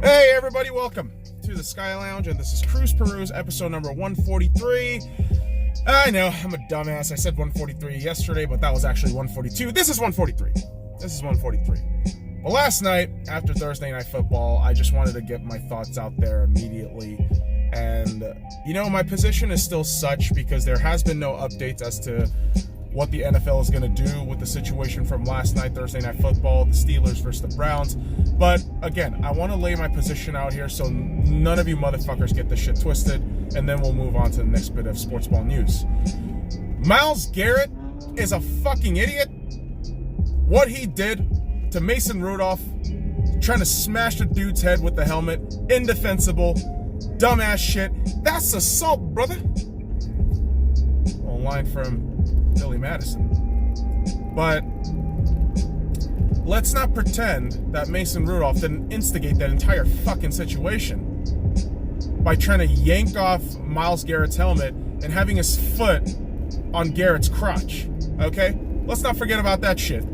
Hey everybody, welcome to the SkyLounge, and this is Cruise Peruse, episode number 143. I know, I'm a dumbass. I said 143 yesterday, but that was actually 142. This is 143. Well, last night, after Thursday Night Football, I just wanted to get my thoughts out there immediately. And, my position is still such because there has been no updates as to what the NFL is going to do with the situation from last night, Thursday Night Football, the Steelers versus the Browns. But again, I want to lay my position out here so none of you motherfuckers get this shit twisted, and then we'll move on to the next bit of sports ball news. Myles Garrett is a fucking idiot. What he did to Mason Rudolph, trying to smash the dude's head with the helmet, indefensible, dumbass shit. That's assault, brother. A line from Billy Madison. But let's not pretend that Mason Rudolph didn't instigate that entire fucking situation by trying to yank off Myles Garrett's helmet and having his foot on Garrett's crotch. Okay? Let's not forget about that shit.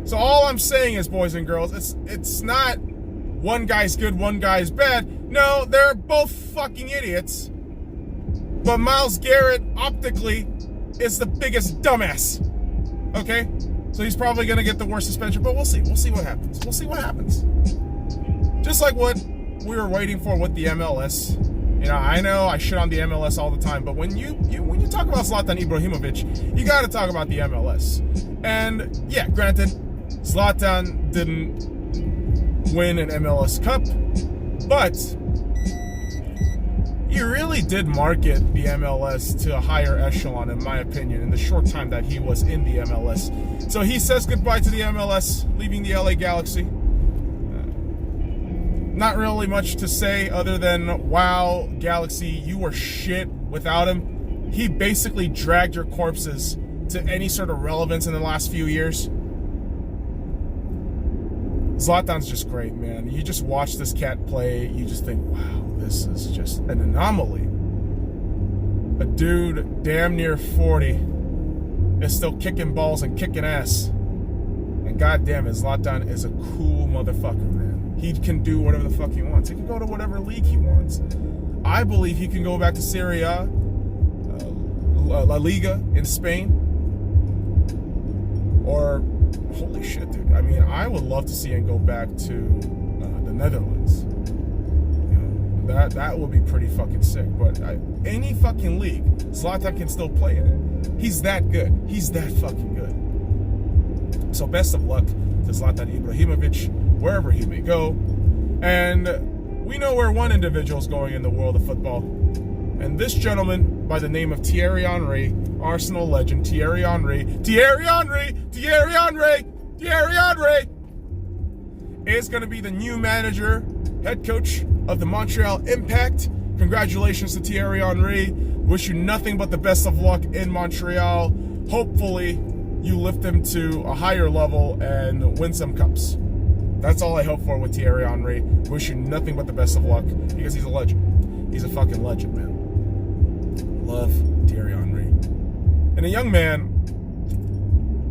So all I'm saying is, boys and girls, it's not one guy's good, one guy's bad. No, they're both fucking idiots. But Myles Garrett, optically, is the biggest dumbass. Okay? So he's probably going to get the worst suspension, but we'll see. We'll see what happens. Just like what we were waiting for with the MLS. I know I shit on the MLS all the time, but when you talk about Zlatan Ibrahimovic, you got to talk about the MLS. And yeah, granted, Zlatan didn't win an MLS Cup, but he really did market the MLS to a higher echelon, in my opinion, in the short time that he was in the MLS. So he says goodbye to the MLS, leaving the LA Galaxy. Not really much to say other than, wow, Galaxy, you were shit without him. He basically dragged your corpses to any sort of relevance in the last few years. Zlatan's just great, man. You just watch this cat play, you just think, wow, this is just an anomaly. A dude damn near 40 is still kicking balls and kicking ass. And goddamn it, Zlatan is a cool motherfucker, man. He can do whatever the fuck he wants. He can go to whatever league he wants. I believe he can go back to Serie A, La Liga in Spain, or holy shit, dude. I would love to see him go back to the Netherlands. That would be pretty fucking sick. But any fucking league, Zlatan can still play in it. He's that good. He's that fucking good. So best of luck to Zlatan Ibrahimovic, wherever he may go. And we know where one individual is going in the world of football. And this gentleman, by the name of Thierry Henry, Arsenal legend, Thierry Henry, is going to be the new manager, head coach of the Montreal Impact. Congratulations to Thierry Henry. Wish you nothing but the best of luck in Montreal. Hopefully, you lift them to a higher level and win some cups. That's all I hope for with Thierry Henry. Wish you nothing but the best of luck because he's a legend. He's a fucking legend, man. Love Thierry Henry. And a young man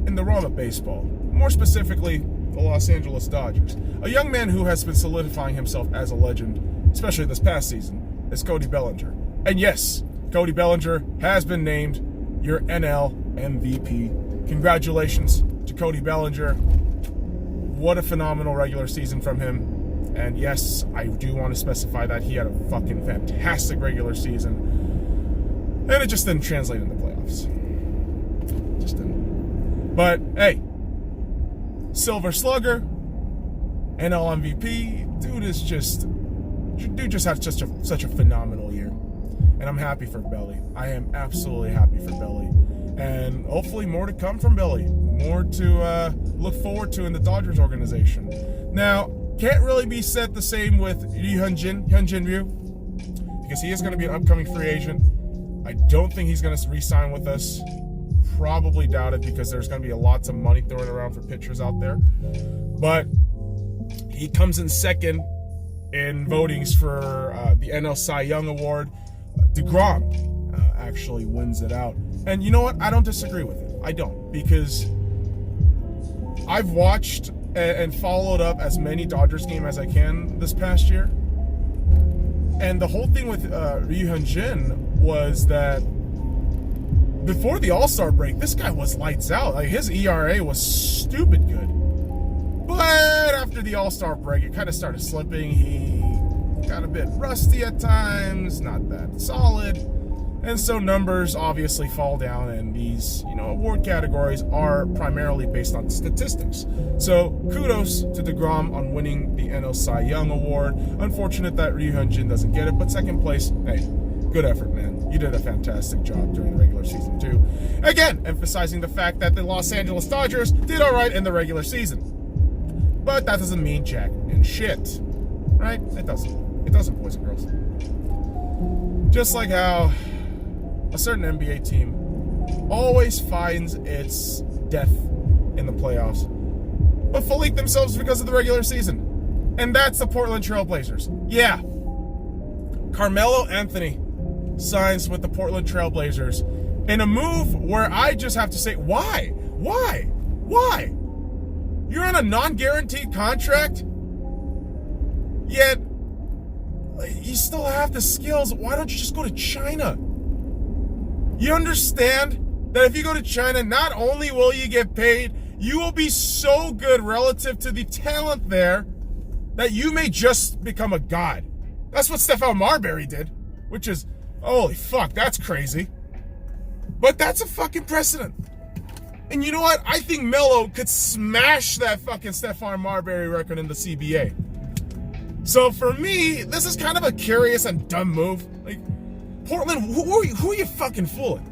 in the realm of baseball, more specifically, the Los Angeles Dodgers. A young man who has been solidifying himself as a legend, especially this past season, is Cody Bellinger. And yes, Cody Bellinger has been named your NL MVP. Congratulations to Cody Bellinger. What a phenomenal regular season from him. And yes, I do want to specify that he had a fucking fantastic regular season. And it just didn't translate in the playoffs. Just didn't. But hey, Silver Slugger, NL MVP, dude just had such a phenomenal year. And I'm happy for Belly. I am absolutely happy for Belly. And hopefully more to come from Belly. More to look forward to in the Dodgers organization. Now, can't really be said the same with Hyunjin Ryu, because he is going to be an upcoming free agent. I don't think he's going to re-sign with us. Probably doubt it because there's going to be lots of money thrown around for pitchers out there. But he comes in second in votings for the NL Cy Young Award. DeGrom actually wins it out. And you know what? I don't disagree with it. I don't. Because I've watched and followed up as many Dodgers games as I can this past year. And the whole thing with Ryu Hyun-jin was that before the All-Star break, this guy was lights out. Like, his ERA was stupid good. But after the All-Star break, it kind of started slipping. He got a bit rusty at times, not that solid. And so numbers obviously fall down, and these, award categories are primarily based on statistics. So kudos to DeGrom on winning the NL Cy Young Award. Unfortunate that Ryu Hyun-jin doesn't get it, but second place, hey, good effort, man. You did a fantastic job during the regular season, too. Again, emphasizing the fact that the Los Angeles Dodgers did all right in the regular season. But that doesn't mean jack and shit, right? It doesn't. It doesn't, boys and girls. Just like how a certain NBA team always finds its death in the playoffs, but fully themselves because of the regular season. And that's the Portland Trail Blazers. Yeah. Carmelo Anthony signs with the Portland Trail Blazers in a move where I just have to say, why? Why? Why? You're on a non-guaranteed contract, yet you still have the skills. Why don't you just go to China? You understand that if you go to China, not only will you get paid, you will be so good relative to the talent there that you may just become a god. That's what Stephon Marbury did, which is, holy fuck, that's crazy. But that's a fucking precedent. And you know what? I think Melo could smash that fucking Stephon Marbury record in the CBA. So for me, this is kind of a curious and dumb move. Like, Portland, who are you fucking fooling?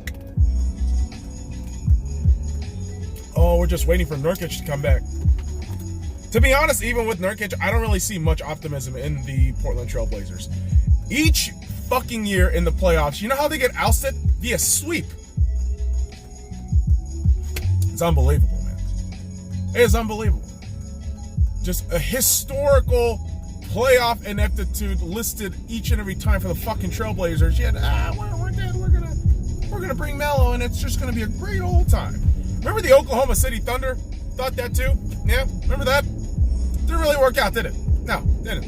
Oh, we're just waiting for Nurkic to come back. To be honest, even with Nurkic, I don't really see much optimism in the Portland Trail Blazers. Each fucking year in the playoffs, you know how they get ousted? Via sweep. It's unbelievable, man. It is unbelievable. Just a historical playoff ineptitude listed each and every time for the fucking Trailblazers. Yet, we're good. We're gonna bring Melo, and it's just gonna be a great old time. Remember the Oklahoma City Thunder? Thought that too? Yeah, remember that? Didn't really work out, did it? No, didn't.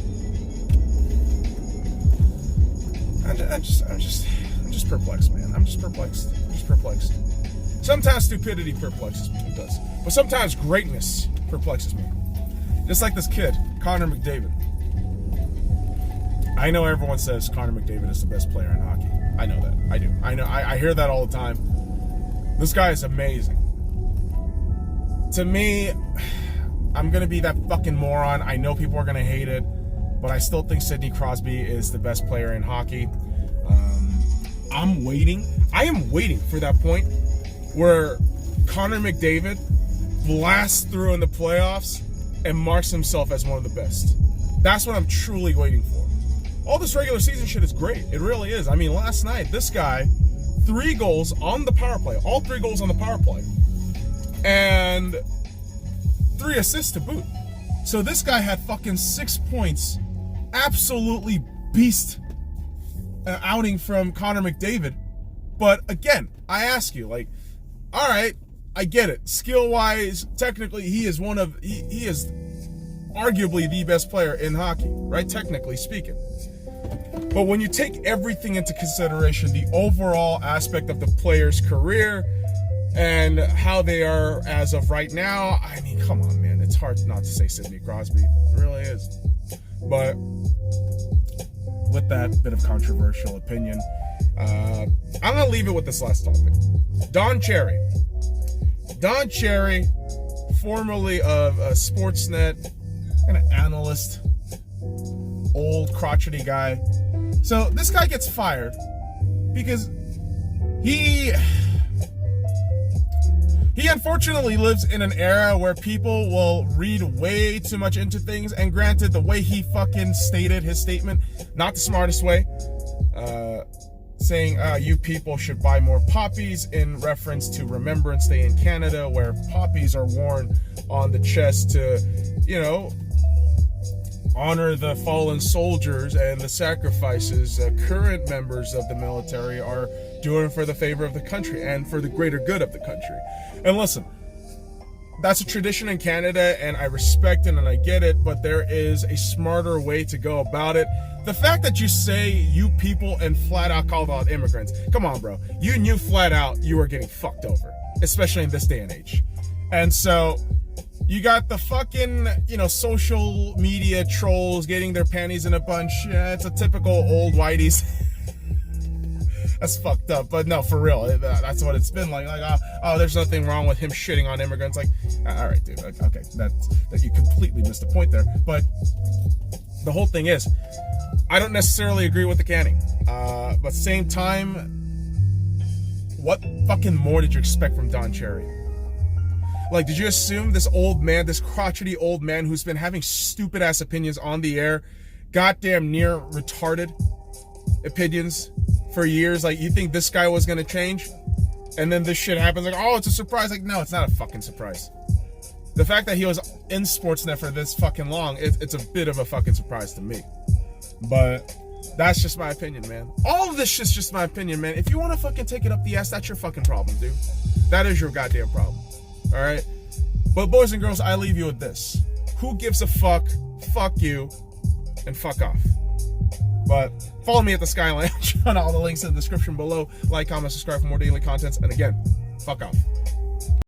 I'm just perplexed, man. I'm just perplexed. Sometimes stupidity perplexes me. It does. But sometimes greatness perplexes me. Just like this kid, Connor McDavid. I know everyone says Connor McDavid is the best player in hockey. I know that. I do. I know. I hear that all the time. This guy is amazing. To me, I'm going to be that fucking moron. I know people are going to hate it, but I still think Sidney Crosby is the best player in hockey. I'm waiting. I am waiting for that point where Connor McDavid blasts through in the playoffs and marks himself as one of the best. That's what I'm truly waiting for. All this regular season shit is great. It really is. I mean, last night, this guy, 3 goals on the power play. All 3 goals on the power play. And 3 assists to boot. So this guy had fucking 6 points. Absolutely beast outing from Connor McDavid. But again, I ask you, like, all right, I get it. Skill-wise, technically, he is arguably the best player in hockey, right? Technically speaking. But when you take everything into consideration, the overall aspect of the player's career and how they are as of right now, I mean, come on, man. It's hard not to say Sidney Crosby. It really is. But with that bit of controversial opinion, I'm going to leave it with this last topic. Don Cherry. Don Cherry, formerly of Sportsnet, kind of analyst, old crotchety guy. So this guy gets fired because he unfortunately lives in an era where people will read way too much into things. And granted, the way he fucking stated his statement, not the smartest way, saying you people should buy more poppies in reference to Remembrance Day in Canada, where poppies are worn on the chest to, honor the fallen soldiers and the sacrifices current members of the military are doing for the favor of the country and for the greater good of the country. And listen, that's a tradition in Canada, and I respect it and I get it, but there is a smarter way to go about it. The fact that you say you people and flat out called out immigrants, come on, bro. You knew flat out you were getting fucked over, especially in this day and age. And so you got the fucking, social media trolls getting their panties in a bunch. Yeah, it's a typical old whiteies. That's fucked up, but no, for real, that's what it's been like. Oh, there's nothing wrong with him shitting on immigrants. Like, all right, dude, okay, that you completely missed the point there. But the whole thing is, I don't necessarily agree with the canning, but at the same time, what fucking more did you expect from Don Cherry? Like, did you assume this old man, this crotchety old man who's been having stupid ass opinions on the air, goddamn near retarded opinions for years, like, you think this guy was gonna change? And then this shit happens, like, oh, it's a surprise. Like, no, it's not a fucking surprise. The fact that he was in Sportsnet for this fucking long, it's a bit of a fucking surprise to me. But that's just my opinion, man. All of this shit's just my opinion, man. If you want to fucking take it up the ass, that's your fucking problem, dude. That is your goddamn problem. All right? But boys and girls, I leave you with this. Who gives a fuck? Fuck you. And fuck off. But follow me at the SC.Y on all the links in the description below. Like, comment, subscribe for more daily contents. And again, fuck off.